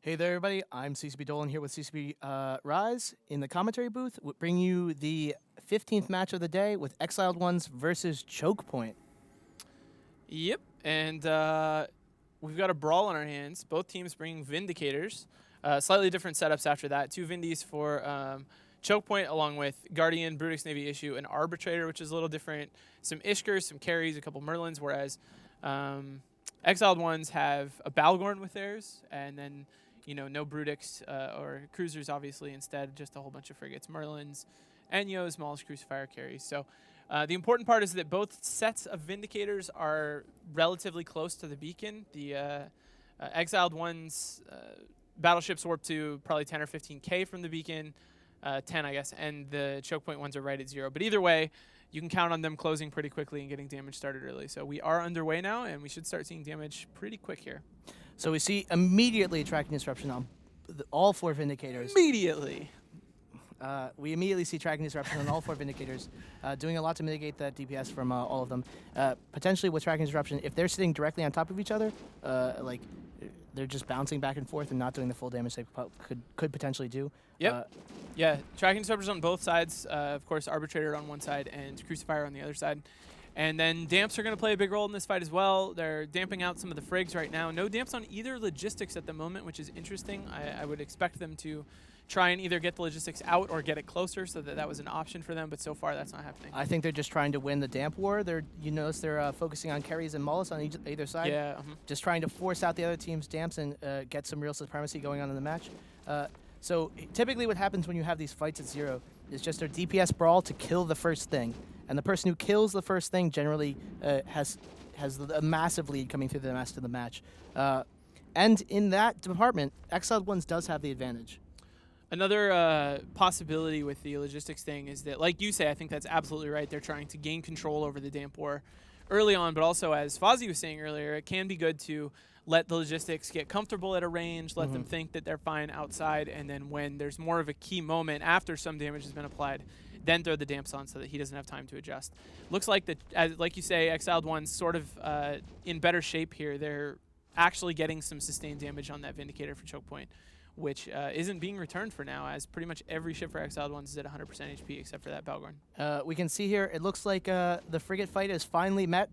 Hey there, everybody. I'm CCP Dolan here with CCP Rise in the commentary booth. We bring you the 15th match of the day with Exiled Ones versus Choke Point. Yep, and we've got a brawl on our hands. Both teams bringing Vindicators. Slightly different setups after that. Two Vindies for Choke Point, along with Guardian, Brutix Navy Issue, and Arbitrator, which is a little different. Some Ishkers, some Carries, a couple Merlins, whereas Exiled Ones have a Balgorn with theirs, and then no Brutix or Cruisers, obviously. Instead, just a whole bunch of frigates, Merlins, Enyos, Mauls, Crucifier, Carries. So the important part is that both sets of Vindicators are relatively close to the beacon. The Exiled Ones battleships warp to probably 10 or 15K from the beacon, 10 I guess, and the Choke Point ones are right at 0. But either way, you can count on them closing pretty quickly and getting damage started early. So we are underway now, and we should start seeing damage pretty quick here. So we see immediately tracking disruption on all four Vindicators. Immediately. We immediately see tracking disruption on all four Vindicators, doing a lot to mitigate that DPS from all of them. Potentially with tracking disruption, if they're sitting directly on top of each other, like they're just bouncing back and forth and not doing the full damage they could potentially do. Yep. Yeah, tracking disruptors on both sides. Of course, Arbitrator on one side and Crucifier on the other side. And then damps are going to play a big role in this fight as well. They're damping out some of the frigs right now. No damps on either logistics at the moment, which is interesting. I would expect them to try and either get the logistics out or get it closer, so that was an option for them, but so far that's not happening. I think they're just trying to win the damp war. You notice they're focusing on carries and Maulus on either side. Yeah. Just trying to force out the other team's damps and get some real supremacy going on in the match. So typically what happens when you have these fights at 0 is just a DPS brawl to kill the first thing. And the person who kills the first thing generally has a massive lead coming through the rest of the match. And in that department, Exiled Ones does have the advantage. Another possibility with the logistics thing is that, like you say, I think that's absolutely right. They're trying to gain control over the damp war early on, but also, as Fozzie was saying earlier, it can be good to let the logistics get comfortable at a range, let them think that they're fine outside, and then when there's more of a key moment after some damage has been applied, then throw the damps on so that he doesn't have time to adjust. Looks like, like you say, Exiled One's sort of in better shape here. They're actually getting some sustained damage on that Vindicator for Choke Point, which isn't being returned for now, as pretty much every ship for Exiled Ones is at 100% HP except for that Balgorn. We can see here, it looks like the frigate fight is finally met,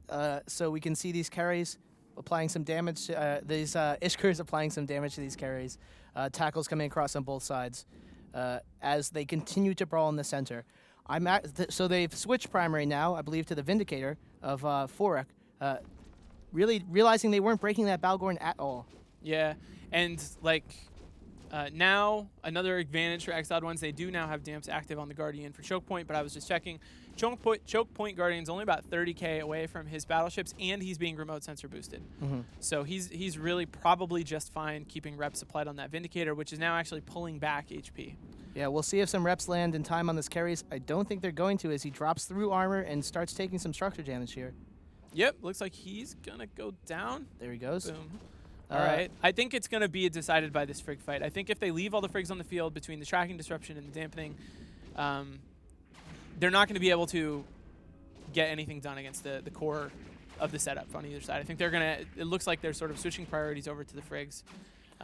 so we can see these carries applying some damage, these Ishkers applying some damage to these carries, tackles coming across on both sides as they continue to brawl in the center. So they've switched primary now, I believe, to the Vindicator of Forek, really realizing they weren't breaking that Balgorn at all. Yeah, and like now another advantage for Exiled Ones, they do now have damps active on the Guardian for Choke Point, but I was just checking. Choke Point Guardian's only about 30k away from his battleships, and he's being remote sensor boosted. So he's really probably just fine keeping reps supplied on that Vindicator, which is now actually pulling back HP. Yeah, we'll see if some reps land in time on this carries. I don't think they're going to, as he drops through armor and starts taking some structure damage here. Yep, looks like he's going to go down. There he goes. Boom. All right. I think it's going to be decided by this frig fight. I think if they leave all the frigs on the field between the tracking disruption and the dampening, they're not going to be able to get anything done against the core of the setup on either side. I think they're going to, it looks like they're sort of switching priorities over to the frigs.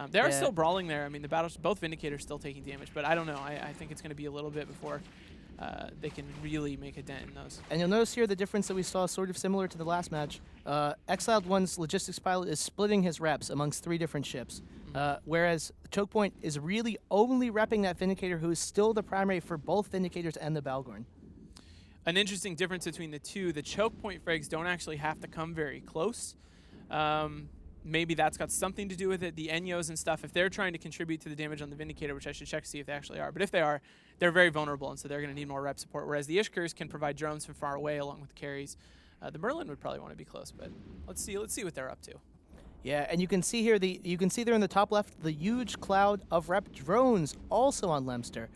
They are still brawling there. I mean, both Vindicators still taking damage, but I don't know. I think it's going to be a little bit before they can really make a dent in those. And you'll notice here the difference that we saw sort of similar to the last match. Exiled One's logistics pilot is splitting his reps amongst 3 different ships, whereas Choke Point is really only repping that Vindicator, who is still the primary for both Vindicators and the Balgorn. An interesting difference between the two, the Choke Point frigs don't actually have to come very close. Maybe that's got something to do with it. The Enyos and stuff, if they're trying to contribute to the damage on the Vindicator, which I should check to see if they actually are, but if they are, they're very vulnerable, and so they're going to need more rep support, whereas the Ishkers can provide drones from far away along with the carries. The Merlin would probably want to be close, but let's see what they're up to. Yeah, and you can see here, you can see there in the top left, the huge cloud of rep drones also on Lemster.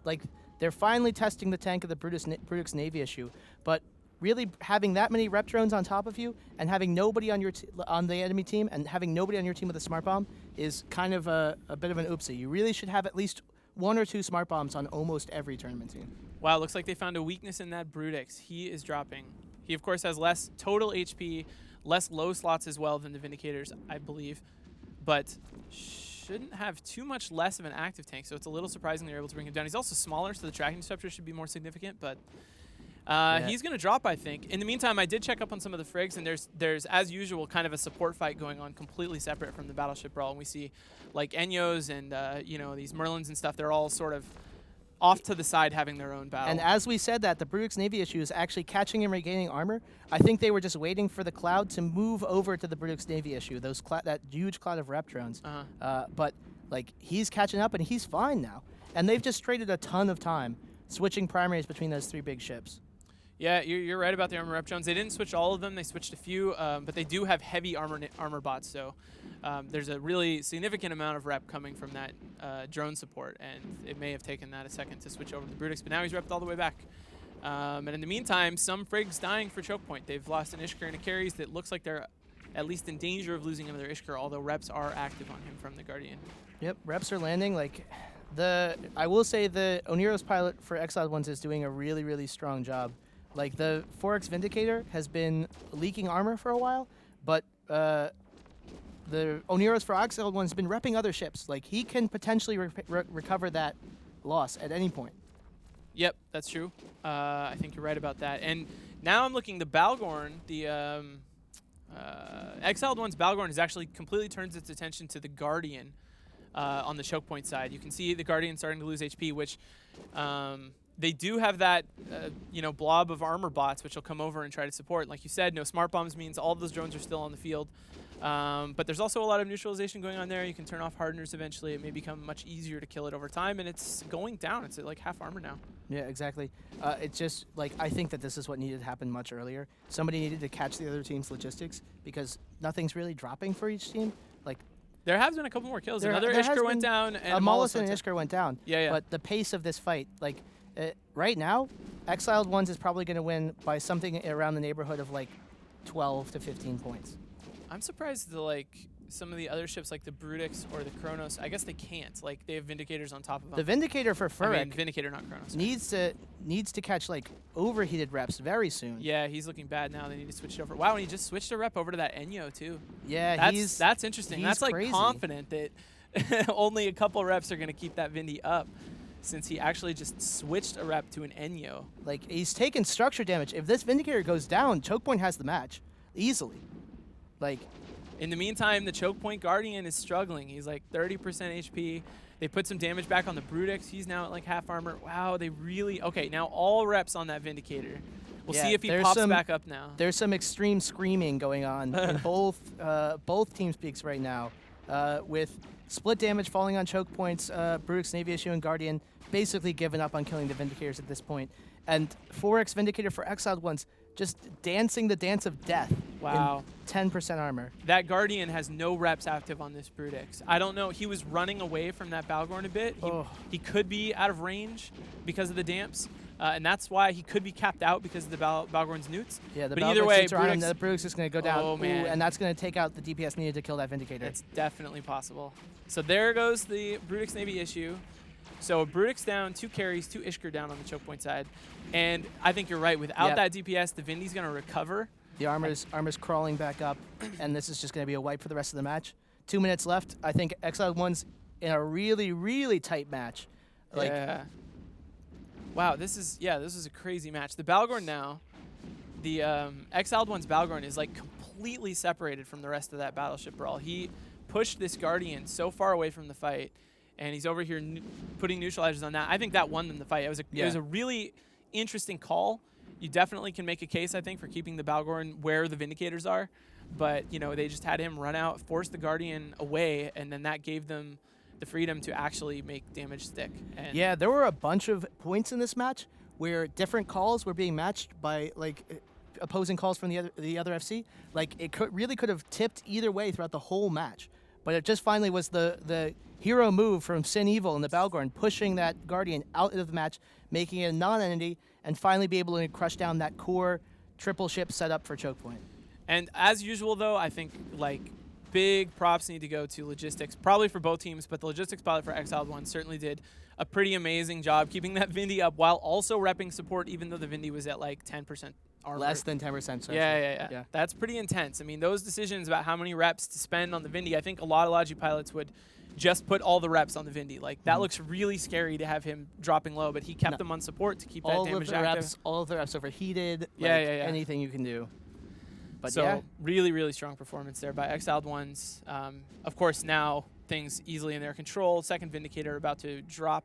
Like, they're finally testing the tank of the Brutix Navy issue, but really having that many rep drones on top of you and having nobody on on the enemy team and having nobody on your team with a smart bomb is kind of a bit of an oopsie. You really should have at least 1 or 2 smart bombs on almost every tournament team. Wow, looks like they found a weakness in that Brutix. He is dropping. He, of course, has less total HP, less low slots as well than the Vindicators, I believe. But shouldn't have too much less of an active tank, so it's a little surprising they're able to bring him down. He's also smaller, so the tracking disruptor should be more significant, but he's going to drop, I think. In the meantime, I did check up on some of the frigs, and there's as usual, kind of a support fight going on completely separate from the Battleship Brawl, and we see, like, Enyos and, you know, these Merlins and stuff, they're all sort of off to the side having their own battle. And as we said that, the Brutix Navy issue is actually catching and regaining armor. I think they were just waiting for the cloud to move over to the Brutix Navy issue, that huge cloud of rep drones. But like he's catching up and he's fine now. And they've just traded a ton of time switching primaries between those 3 big ships. Yeah, you're right about the armor rep drones. They didn't switch all of them. They switched a few, but they do have heavy armor bots. So there's a really significant amount of rep coming from that drone support, and it may have taken that a second to switch over to the Brutix, but now he's repped all the way back. And in the meantime, some frigs dying for choke point. They've lost an Ishkar and a Carries that looks like they're at least in danger of losing another Ishkar, although reps are active on him from the Guardian. Yep, reps are landing. Like I will say the Oniros pilot for Exiled Ones is doing a really, really strong job. Like, the 4X Vindicator has been leaking armor for a while, but the Oniros for Exiled One has been repping other ships. Like, he can potentially recover that loss at any point. Yep, that's true. I think you're right about that. And now I'm looking, the Balgorn, the Exiled One's Balgorn has actually completely turned its attention to the Guardian on the choke point side. You can see the Guardian starting to lose HP, which... they do have that, you know, blob of armor bots, which will come over and try to support. Like you said, no smart bombs means all of those drones are still on the field. But there's also a lot of neutralization going on there. You can turn off hardeners eventually. It may become much easier to kill it over time, and it's going down. It's at like half armor now. Yeah, exactly. It's just, like, I think that this is what needed to happen much earlier. Somebody needed to catch the other team's logistics because nothing's really dropping for each team. Like, there has been a couple more kills. there Another Ishkar went down, and a Mollis and an Ishkar went down. Yeah. But the pace of this fight, like, right now, Exiled Ones is probably going to win by something around the neighborhood of like 12 to 15 points. I'm surprised the like some of the other ships like the Brutix or the Kronos, I guess they can't. Like they have Vindicators on top of them. The Vindicator for Furek I mean, Vindicator, not Kronos. needs to catch like overheated reps very soon. Yeah, he's looking bad now. They need to switch it over. Wow, and he just switched a rep over to that Enyo too. Yeah, that's interesting. That's like crazy. Confident that only a couple reps are going to keep that Vindy up, since he actually just switched a rep to an Enyo. Like, he's taking structure damage. If this Vindicator goes down, Choke Point has the match. Easily. Like... In the meantime, the Choke Point Guardian is struggling. He's like 30% HP. They put some damage back on the Brutix. He's now at like half armor. Wow, they really... Okay, now all reps on that Vindicator. We'll see if he pops back up now. There's some extreme screaming going on in both TeamSpeaks right now, with split damage falling on choke points, Brutix Navy issue and Guardian basically giving up on killing the Vindicators at this point. And 4X Vindicator for Exiled Ones just dancing the dance of death. Wow. In 10% armor. That Guardian has no reps active on this Brutix. I don't know. He was running away from that Balgorn a bit. He could be out of range because of the damps. And that's why he could be capped out because of the Balgorn's newts. Yeah, but either way, the Brutix is going to go down. Oh, man. And that's going to take out the DPS needed to kill that Vindicator. It's definitely possible. So there goes the Brutix Navy issue. So Brutix down, 2 carries, 2 Ishkar down on the choke point side. And I think you're right. Without that DPS, the Vindy's going to recover. The armor's crawling back up, and this is just going to be a wipe for the rest of the match. 2 minutes left. I think Exiled One's in a really, really tight match. Like, yeah. Wow, this is a crazy match. The Balgorn now, the Exiled One's Balgorn is like completely separated from the rest of that Battleship Brawl. He pushed this Guardian so far away from the fight, and he's over here putting neutralizers on that. I think that won them the fight. It was a really interesting call. You definitely can make a case, I think, for keeping the Balgorn where the Vindicators are, but you know they just had him run out, force the Guardian away, and then that gave them the freedom to actually make damage stick. And yeah, there were a bunch of points in this match where different calls were being matched by like opposing calls from the other FC. Like it really could have tipped either way throughout the whole match, but it just finally was the hero move from Sin Evil and the Balgorn pushing that Guardian out of the match, making it a non-entity, and finally be able to crush down that core triple ship setup for choke point. And as usual, though, I think like big props need to go to logistics, probably for both teams, but the logistics pilot for Exiled One certainly did a pretty amazing job keeping that Vindy up while also repping support, even though the Vindy was at like 10% armor. Less than 10%. Yeah. That's pretty intense. I mean, those decisions about how many reps to spend on the Vindy, I think a lot of Logi pilots would just put all the reps on the Vindy. Like, that looks really scary to have him dropping low, but he kept them on support to keep that damage active. All of the reps overheated. Yeah. Anything you can do. But so really, really strong performance there by Exiled Ones. Of course, now things easily in their control. Second Vindicator about to drop,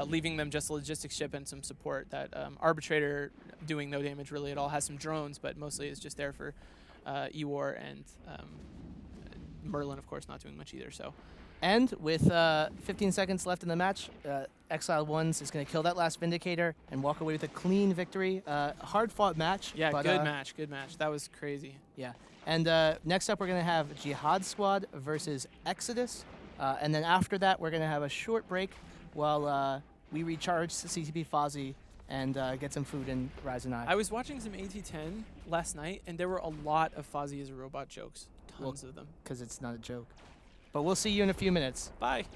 leaving them just a logistics ship and some support. That Arbitrator doing no damage really at all. Has some drones, but mostly is just there for Ewar, and Merlin, of course, not doing much either. So. And with 15 seconds left in the match, Exiled Ones is going to kill that last Vindicator and walk away with a clean victory. Hard-fought match. Yeah, but, good match. That was crazy. Yeah. And next up, we're going to have Jihad Squad versus Exodus. And then after that, we're going to have a short break while we recharge CTP Fozzie and get some food in Ryzen I. I was watching some AT10 last night, and there were a lot of Fozzie as a robot jokes. Tons of them. Because it's not a joke. But we'll see you in a few minutes. Bye.